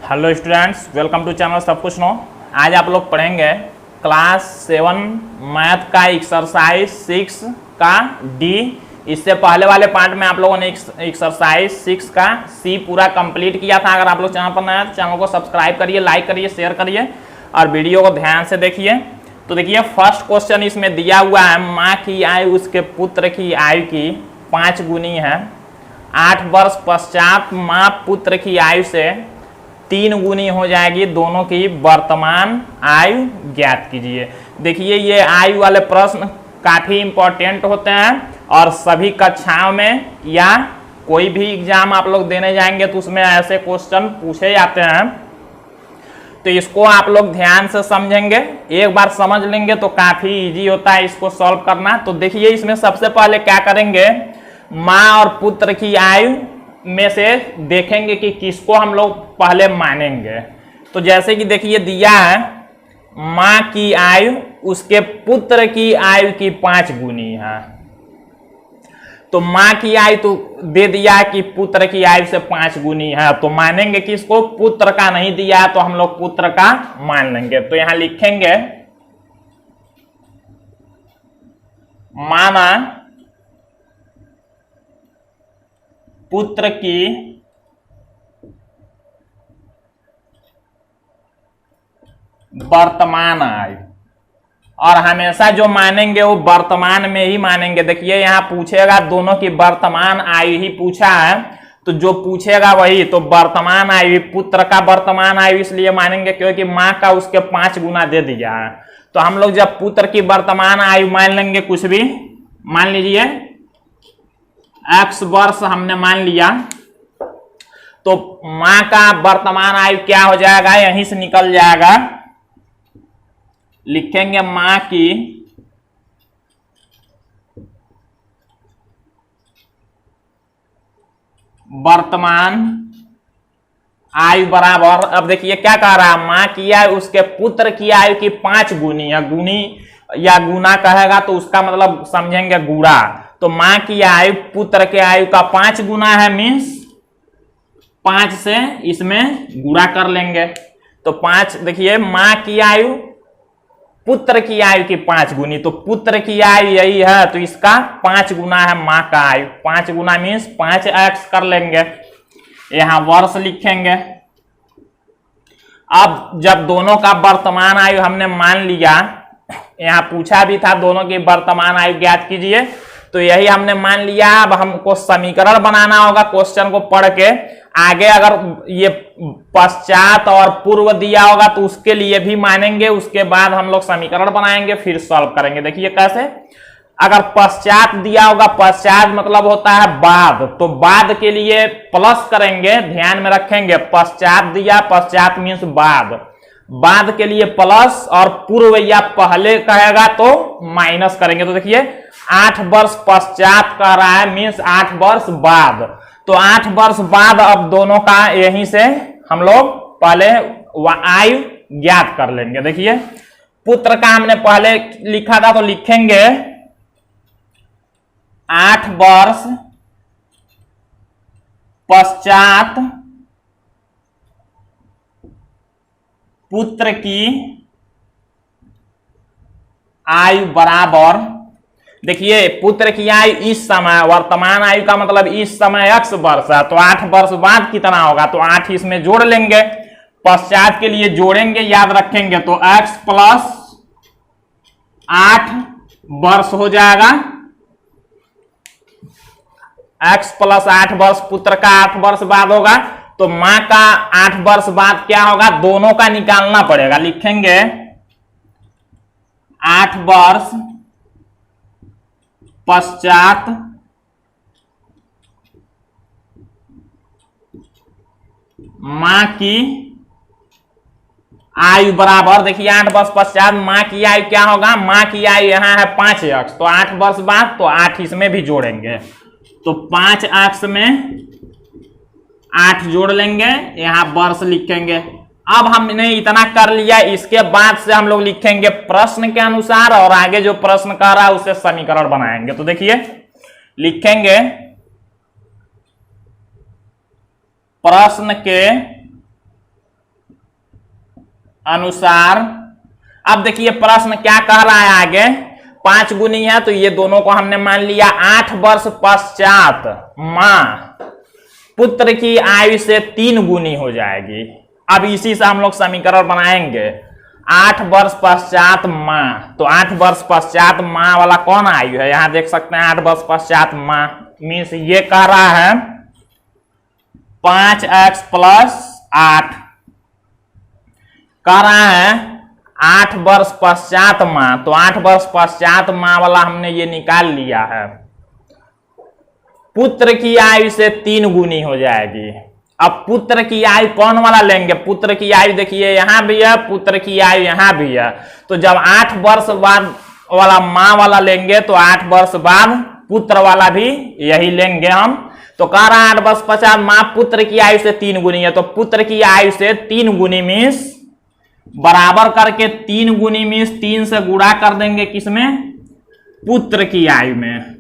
Hello students, welcome to channel सब कुछ no. आज आप लोग पढ़ेंगे क्लास 7 मैथ का एक्सरसाइज 6 का डी। इससे पहले वाले पार्ट में आप लोगों ने एक्सरसाइज 6 का सी पूरा कंप्लीट किया था। अगर आप लोग चैनल पर नए हैं तो चैनल को सब्सक्राइब करिए, लाइक करिए, शेयर करिए और वीडियो को ध्यान से देखिए। तो देखिए फर्स्ट क्वेश्चन इसमें दिया हुआ है, माँ की आयु उसके पुत्र की आयु की 5 गुनी है। 8 वर्ष पश्चात माँ पुत्र की आयु से 3 गुनी हो जाएगी। दोनों की वर्तमान आयु ज्ञात कीजिए। देखिए ये आयु वाले प्रश्न काफी इंपॉर्टेंट होते हैं और सभी कक्षाओं में या कोई भी एग्जाम आप लोग देने जाएंगे तो उसमें ऐसे क्वेश्चन पूछे जाते हैं। तो इसको आप लोग ध्यान से समझेंगे, एक बार समझ लेंगे तो काफी इजी होता है इसको सॉल्व करना। तो देखिए इसमें सबसे पहले क्या करेंगे, माँ और पुत्र की आयु में से देखेंगे कि किसको हम लोग पहले मानेंगे। तो जैसे कि देखिए दिया है माँ की आयु उसके पुत्र की आयु की 5 गुनी है। तो माँ की आयु तो दे दिया कि पुत्र की आयु से 5 गुनी है, तो मानेंगे किसको, पुत्र का नहीं दिया है तो हम लोग पुत्र का मान लेंगे। तो यहां लिखेंगे माना पुत्र की वर्तमान आयु, और हमेशा जो मानेंगे वो वर्तमान में ही मानेंगे। देखिए यहां पूछेगा दोनों की वर्तमान आयु ही पूछा है, तो जो पूछेगा वही, तो वर्तमान आयु पुत्र का वर्तमान आयु इसलिए मानेंगे क्योंकि माँ का उसके 5 गुना दे दिया है। तो हम लोग जब पुत्र की वर्तमान आयु मान लेंगे, कुछ भी मान लीजिए x वर्ष हमने मान लिया, तो माँ का वर्तमान आयु क्या हो जाएगा, यहीं से निकल जाएगा। लिखेंगे माँ की वर्तमान आयु बराबर, अब देखिए क्या कह रहा है, माँ की आयु उसके पुत्र की आयु की 5 गुनी है। गुनी या गुना कहेगा तो उसका मतलब समझेंगे गुणा। तो माँ की आयु पुत्र के आयु का 5 गुना है, मीन्स 5 से इसमें गुणा कर लेंगे। तो 5, देखिए माँ की आयु पुत्र की आयु की 5 गुनी, तो पुत्र की आयु यही है तो इसका 5 गुना है माँ का आयु। 5 गुना मीन्स 5x कर लेंगे, यहां वर्ष लिखेंगे। अब जब दोनों का वर्तमान आयु हमने मान लिया, यहां पूछा भी था दोनों की वर्तमान आयु ज्ञात कीजिए, तो यही हमने मान लिया। अब हमको समीकरण बनाना होगा क्वेश्चन को पढ़ के। आगे अगर ये पश्चात और पूर्व दिया होगा तो उसके लिए भी मानेंगे, उसके बाद हम लोग समीकरण बनाएंगे फिर सॉल्व करेंगे। देखिए कैसे, अगर पश्चात दिया होगा, पश्चात मतलब होता है बाद, तो बाद के लिए प्लस करेंगे, ध्यान में रखेंगे। पश्चात दिया, पश्चात मीन्स बाद, बाद के लिए प्लस, और पूर्व या पहले कहेगा तो माइनस करेंगे। तो देखिए 8 वर्ष पश्चात कह रहा है, मीन्स 8 वर्ष बाद। तो 8 वर्ष बाद अब दोनों का यहीं से हम लोग पहले आयु ज्ञात कर लेंगे। देखिए पुत्र का हमने पहले लिखा था तो लिखेंगे 8 वर्ष पश्चात पुत्र की आयु बराबर, देखिए पुत्र की आयु इस समय, वर्तमान आयु का मतलब इस समय x वर्ष है, तो 8 वर्ष बाद कितना होगा, तो 8 इसमें जोड़ लेंगे। पश्चात के लिए जोड़ेंगे, याद रखेंगे, तो x प्लस 8 वर्ष हो जाएगा। x प्लस 8 वर्ष पुत्र का 8 वर्ष बाद होगा, तो माँ का 8 वर्ष बाद क्या होगा, दोनों का निकालना पड़ेगा। लिखेंगे 8 वर्ष पश्चात माँ की आयु बराबर, देखिए 8 वर्ष पश्चात माँ की आयु क्या होगा, माँ की आयु यहां है 5x, तो 8 वर्ष बाद तो 8 इसमें भी जोड़ेंगे, तो 5x में 8 जोड़ लेंगे, यहां वर्ष लिखेंगे। अब हमने इतना कर लिया, इसके बाद से हम लोग लिखेंगे प्रश्न के अनुसार, और आगे जो प्रश्न कर रहा है उसे समीकरण बनाएंगे। तो देखिए लिखेंगे प्रश्न के अनुसार। अब देखिए प्रश्न क्या कह रहा है आगे, 5 गुनी है तो ये दोनों को हमने मान लिया। 8 वर्ष पश्चात मां पुत्र की आयु से 3 गुनी हो जाएगी। अब इसी से हम लोग समीकरण बनाएंगे। 8 वर्ष पश्चात मां, तो 8 वर्ष पश्चात मां वाला कौन आयु है, यहां देख सकते हैं 8 वर्ष पश्चात मां मीन्स ये कह रहा है 5x प्लस 8 कह रहा है 8 वर्ष पश्चात मां, तो 8 वर्ष पश्चात मां वाला हमने ये निकाल लिया है। पुत्र की आयु से 3 गुनी हो जाएगी। अब पुत्र की आयु कौन वाला लेंगे, पुत्र की आयु देखिए यहां भी है, पुत्र की आयु यहां भी है, तो जब 8 वर्ष बाद वाला मां वाला लेंगे तो 8 वर्ष बाद पुत्र वाला भी यही लेंगे हम। तो कह रहा है 8 वर्ष पश्चात मां पुत्र की आयु से 3 गुनी है, तो पुत्र की आयु से 3 गुनी मीन्स बराबर करके 3 गुनी मीन्स 3 से गुणा कर देंगे किसमें, पुत्र की आयु में।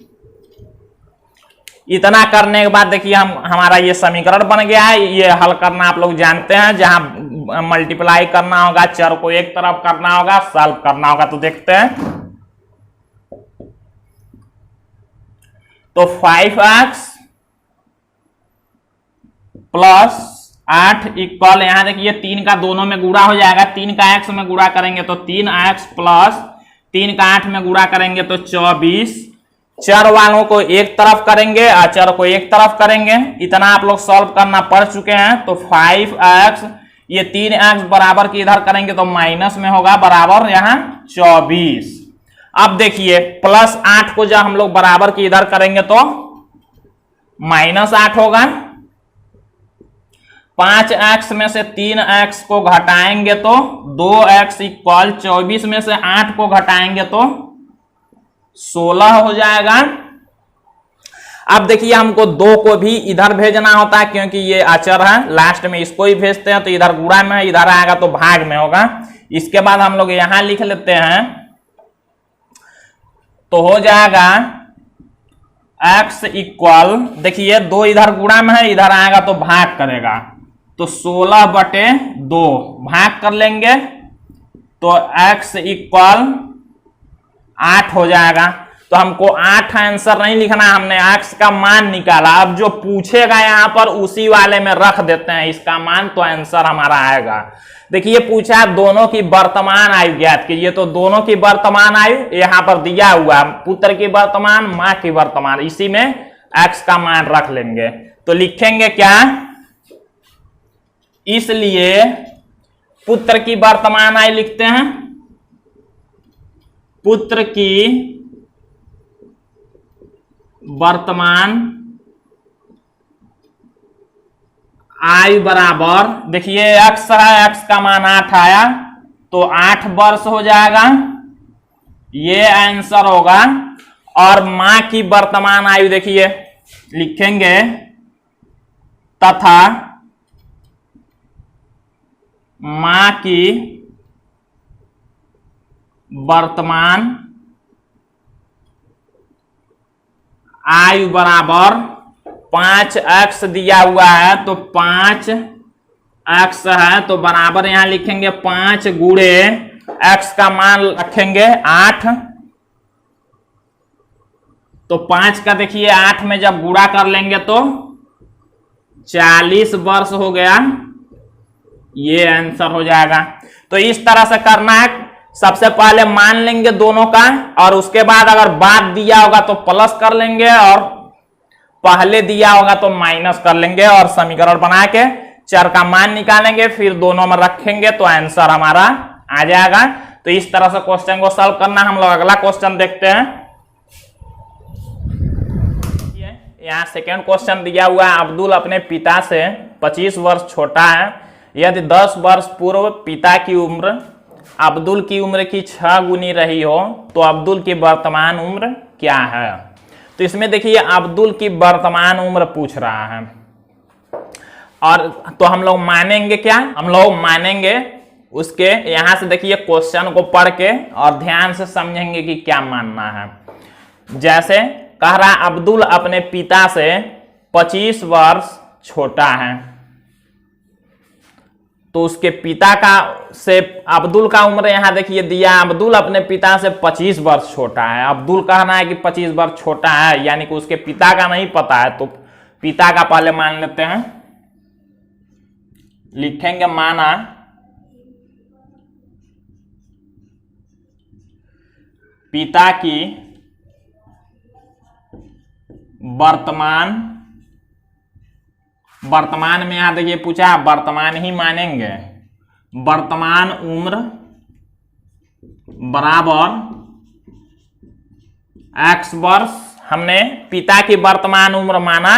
इतना करने के बाद देखिए हमारा ये समीकरण बन गया है। ये हल करना आप लोग जानते हैं, जहां मल्टीप्लाई करना होगा चर को एक तरफ करना होगा, सॉल्व करना होगा। तो देखते हैं, तो 5x प्लस 8 इक्वल, यहां देखिए 3 का दोनों में गुणा हो जाएगा, 3 का x में गुणा करेंगे तो 3x प्लस 3 का 8 में गुणा करेंगे तो 24। चर वालों को एक तरफ करेंगे, अचर को एक तरफ करेंगे। इतना आप लोग सॉल्व करना पढ़ चुके हैं। तो 5x ये 3x बराबर की इधर करेंगे तो माइनस में होगा, बराबर यहां 24। अब देखिए प्लस 8 को जब हम लोग बराबर की इधर करेंगे तो माइनस 8 होगा। 5x में से 3x को घटाएंगे तो 2x इक्वल, 24 में से 8 को घटाएंगे तो 16 हो जाएगा। अब देखिए हमको 2 को भी इधर भेजना होता है क्योंकि ये अचर है, लास्ट में इसको ही भेजते हैं, तो इधर गुणा में है, इधर आएगा तो भाग में होगा। इसके बाद हम लोग यहां लिख लेते हैं, तो हो जाएगा x इक्वल, देखिए 2 इधर गुणा में है, इधर आएगा तो भाग करेगा, तो 16/2 भाग कर लेंगे तो x इक्वल 8 हो जाएगा। तो हमको 8 आंसर नहीं लिखना, हमने x का मान निकाला। अब जो पूछेगा यहां पर उसी वाले में रख देते हैं इसका मान, तो आंसर हमारा आएगा। देखिए पूछा दोनों की वर्तमान आयु ज्ञात कीजिए, तो दोनों की वर्तमान आयु यहां पर दिया हुआ, पुत्र की वर्तमान, मां की वर्तमान, इसी में x का मान रख लेंगे। तो लिखेंगे क्या, इसलिए पुत्र की वर्तमान आयु लिखते हैं, पुत्र की वर्तमान आयु बराबर, देखिए x है, x का मान 8 आया तो 8 वर्ष हो जाएगा, ये आंसर होगा। और मां की वर्तमान आयु देखिए लिखेंगे, तथा मां की वर्तमान आयु बराबर 5x दिया हुआ है, तो 5x है, तो बराबर यहां लिखेंगे 5 गुणे x का मान रखेंगे 8, तो 5 का देखिए 8 में जब गुणा कर लेंगे तो 40 वर्ष हो गया, ये आंसर हो जाएगा। तो इस तरह से करना है, सबसे पहले मान लेंगे दोनों का, और उसके बाद अगर बाद दिया होगा तो प्लस कर लेंगे और पहले दिया होगा तो माइनस कर लेंगे, और समीकरण बना के चर का मान निकालेंगे, फिर दोनों में रखेंगे तो आंसर हमारा आ जाएगा। तो इस तरह से क्वेश्चन को सॉल्व करना। हम लोग अगला क्वेश्चन देखते हैं। यहाँ सेकेंड क्वेश्चन दिया हुआ है, अब्दुल अपने पिता से 25 वर्ष छोटा है, यदि 10 वर्ष पूर्व पिता की उम्र अब्दुल की उम्र की 6 गुनी रही हो तो अब्दुल की वर्तमान उम्र क्या है। तो इसमें देखिए अब्दुल की वर्तमान उम्र पूछ रहा है, और तो हम लोग मानेंगे क्या, हम लोग मानेंगे उसके, यहां से देखिए क्वेश्चन को पढ़ के और ध्यान से समझेंगे कि क्या मानना है। जैसे कह रहा अब्दुल अपने पिता से 25 वर्ष छोटा है, तो उसके पिता का से अब्दुल का उम्र यहां देखिए दिया, अब्दुल अपने पिता से 25 वर्ष छोटा है। अब्दुल कहना है कि 25 वर्ष छोटा है, यानी कि उसके पिता का नहीं पता है, तो पिता का पहले मान लेते हैं। लिखेंगे माना पिता की वर्तमान में यहां देखिए पूछा, वर्तमान ही मानेंगे। वर्तमान उम्र बराबर x वर्ष। हमने पिता की वर्तमान उम्र माना,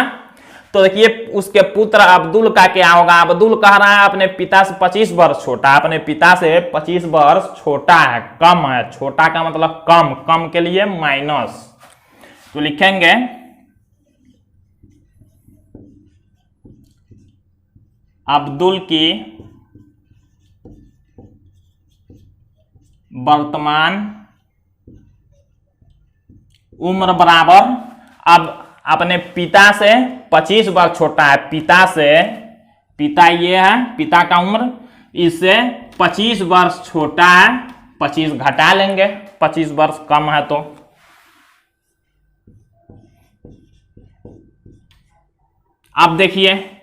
तो देखिए उसके पुत्र अब्दुल का क्या होगा। अब्दुल कह रहा है अपने पिता से 25 वर्ष छोटा, अपने पिता से 25 वर्ष छोटा है, कम है। छोटा का मतलब कम, कम के लिए माइनस, तो लिखेंगे अब्दुल की वर्तमान उम्र बराबर, अब अपने पिता से 25 वर्ष छोटा है, पिता से, पिता ये है, पिता का उम्र इससे 25 वर्ष छोटा है, 25 घटा लेंगे, 25 वर्ष कम है। तो अब देखिए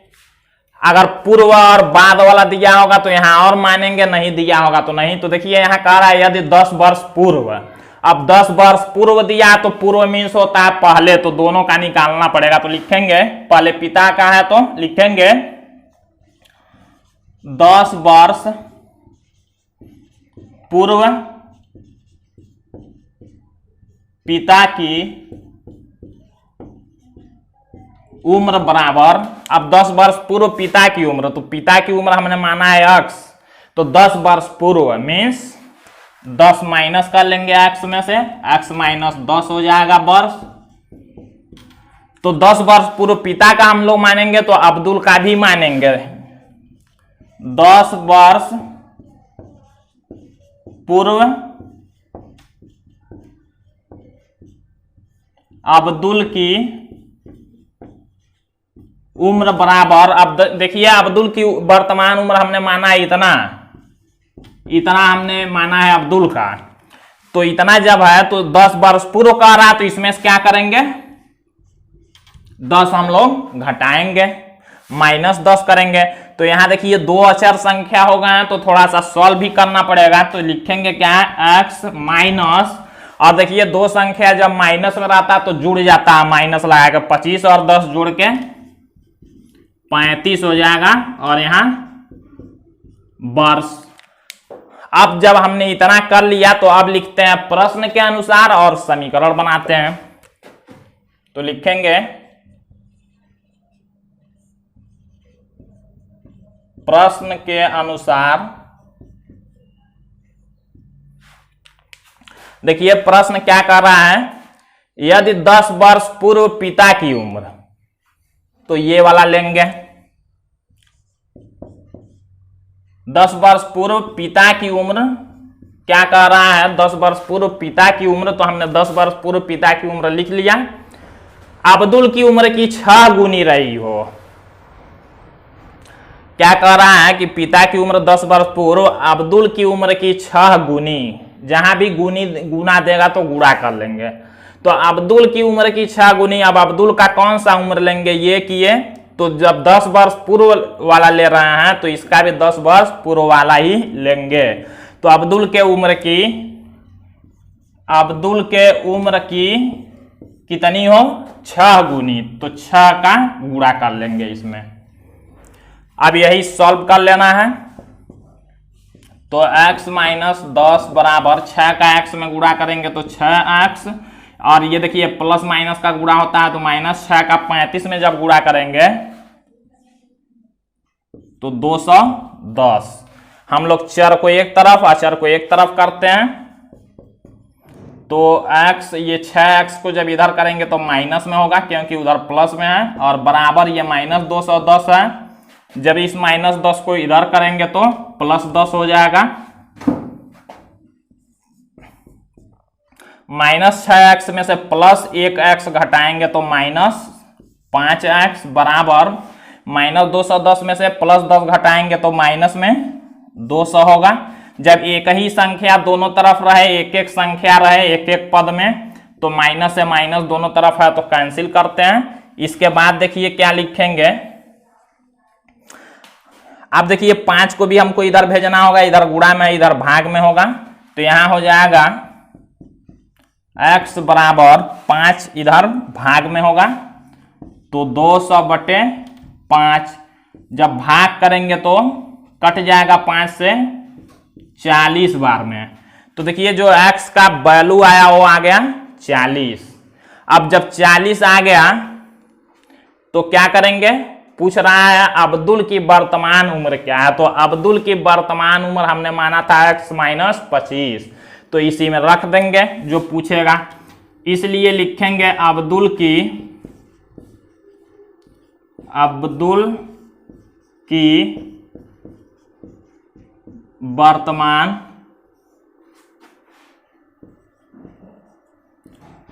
अगर पूर्व और बाद वाला दिया होगा तो यहां और मानेंगे, नहीं दिया होगा तो नहीं। तो देखिए यहां कह रहा है यदि 10 वर्ष पूर्व, अब 10 वर्ष पूर्व दिया तो पूर्व मीन्स होता है पहले, तो दोनों का निकालना पड़ेगा। तो लिखेंगे पहले पिता का है तो लिखेंगे 10 वर्ष पूर्व पिता की उम्र बराबर, अब 10 वर्ष पूर्व पिता की उम्र, तो पिता की उम्र हमने माना है x, तो 10 वर्ष पूर्व मीन्स 10 माइनस कर लेंगे x में से, x माइनस 10 हो जाएगा वर्ष। तो 10 वर्ष पूर्व पिता का हम लोग मानेंगे तो अब्दुल का भी मानेंगे। 10 वर्ष पूर्व अब्दुल की उम्र बराबर, अब देखिए अब्दुल की वर्तमान उम्र हमने माना है इतना, इतना हमने माना है अब्दुल का, तो इतना जब है तो 10 वर्ष पूर्व कह रहा है, तो इसमें से क्या करेंगे 10 हम लोग घटाएंगे, माइनस 10 करेंगे। तो यहां देखिए दो अचर संख्या हो गए हैं तो थोड़ा सा सॉल्व भी करना पड़ेगा। तो लिखेंगे क्या है x माइनस, और देखिए दो संख्या जब माइनस में रहता तो जुड़ जाता है, माइनस लगाएगा 25 और 10 जुड़ के 35 हो जाएगा, और यहां वर्ष। अब जब हमने इतना कर लिया तो अब लिखते हैं प्रश्न के अनुसार और समीकरण बनाते हैं। तो लिखेंगे प्रश्न के अनुसार, देखिए प्रश्न क्या कर रहा है, यदि 10 वर्ष पूर्व पिता की उम्र, तो ये वाला लेंगे 10 वर्ष पूर्व पिता की उम्र, क्या कह रहा है 10 वर्ष पूर्व पिता की उम्र, तो हमने 10 वर्ष पूर्व पिता की उम्र लिख लिया। अब्दुल की उम्र की 6 गुनी रही हो, क्या कह रहा है कि पिता की उम्र 10 वर्ष पूर्व अब्दुल की उम्र की 6 गुनी, जहां भी गुनी गुना देगा तो गुणा कर लेंगे। तो अब्दुल की उम्र की 6 गुनी, अब अब्दुल का कौन सा उम्र लेंगे ये किए, तो जब 10 वर्ष पूर्व वाला ले रहे हैं तो इसका भी 10 वर्ष पूर्व वाला ही लेंगे। तो अब्दुल के उम्र की कितनी हो 6 गुनी, तो 6 का गुणा कर लेंगे इसमें। अब यही सॉल्व कर लेना है। तो x माइनस 10 बराबर 6 का x में गुणा करेंगे तो 6x, और ये देखिए प्लस माइनस का गुणा होता है तो माइनस 6 का 35 में जब गुणा करेंगे तो 210। हम लोग चर को एक तरफ अचर को एक तरफ करते हैं, तो x ये 6x को जब इधर करेंगे तो माइनस में होगा क्योंकि उधर प्लस में है, और बराबर ये माइनस 210 है। जब इस माइनस 10 को इधर करेंगे तो प्लस 10 हो जाएगा। माइनस 6x में से प्लस 1x घटाएंगे तो माइनस 5x बराबर माइनस 210 में से प्लस 10 घटाएंगे तो माइनस में 200 होगा। जब एक ही संख्या दोनों तरफ रहे, एक एक संख्या रहे एक एक पद में, तो माइनस से माइनस दोनों तरफ है तो कैंसिल करते हैं। इसके बाद देखिए क्या लिखेंगे, अब देखिए 5 को भी हमको इधर भेजना होगा, इधर गुणा में इधर भाग में होगा, तो यहां हो जाएगा x बराबर 5 इधर भाग में होगा तो 200/5। जब भाग करेंगे तो कट जाएगा 5 से 40 बार में, तो देखिए जो x का वैल्यू आया वो आ गया 40। अब जब 40 आ गया तो क्या करेंगे, पूछ रहा है अब्दुल की वर्तमान उम्र क्या है, तो अब्दुल की वर्तमान उम्र हमने माना था x माइनस 25, तो इसी में रख देंगे जो पूछेगा। इसलिए लिखेंगे अब्दुल की वर्तमान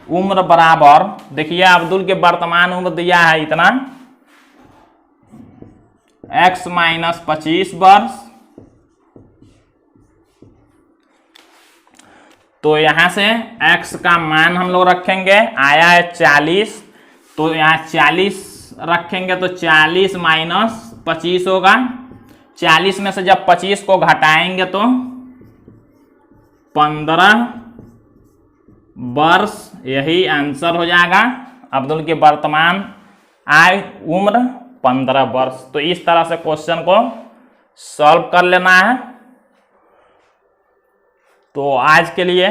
उम्र बराबर, देखिए अब्दुल के वर्तमान उम्र दिया है इतना x माइनस 25 वर्ष, तो यहां से x का मान हम लोग रखेंगे, आया है 40, तो यहां 40 रखेंगे तो 40 माइनस 25 होगा। 40 में से जब 25 को घटाएंगे तो 15 वर्ष, यही आंसर हो जाएगा। अब्दुल की वर्तमान आयु उम्र 15 वर्ष। तो इस तरह से क्वेश्चन को सॉल्व कर लेना है। तो आज के लिए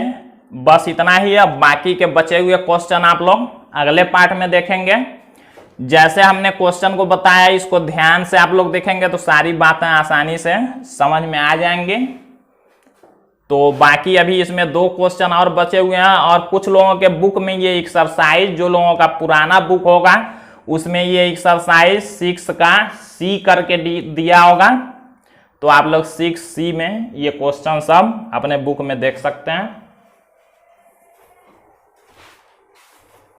बस इतना ही है, बाकी के बचे हुए क्वेश्चन आप लोग अगले पार्ट में देखेंगे। जैसे हमने क्वेश्चन को बताया इसको ध्यान से आप लोग देखेंगे तो सारी बातें आसानी से समझ में आ जाएंगी। तो बाकी अभी इसमें 2 क्वेश्चन और बचे हुए हैं, और कुछ लोगों के बुक में ये एक्सरसाइज, जो लोगों का पुराना बुक होगा उसमें ये एक्सरसाइज 6 का C करके दिया होगा, तो आप लोग 6C में ये क्वेश्चन सब अपने बुक में देख सकते हैं।